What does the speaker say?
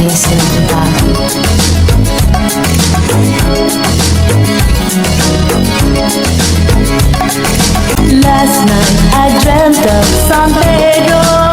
essere toccato. Last night I dreamt of San Pedro.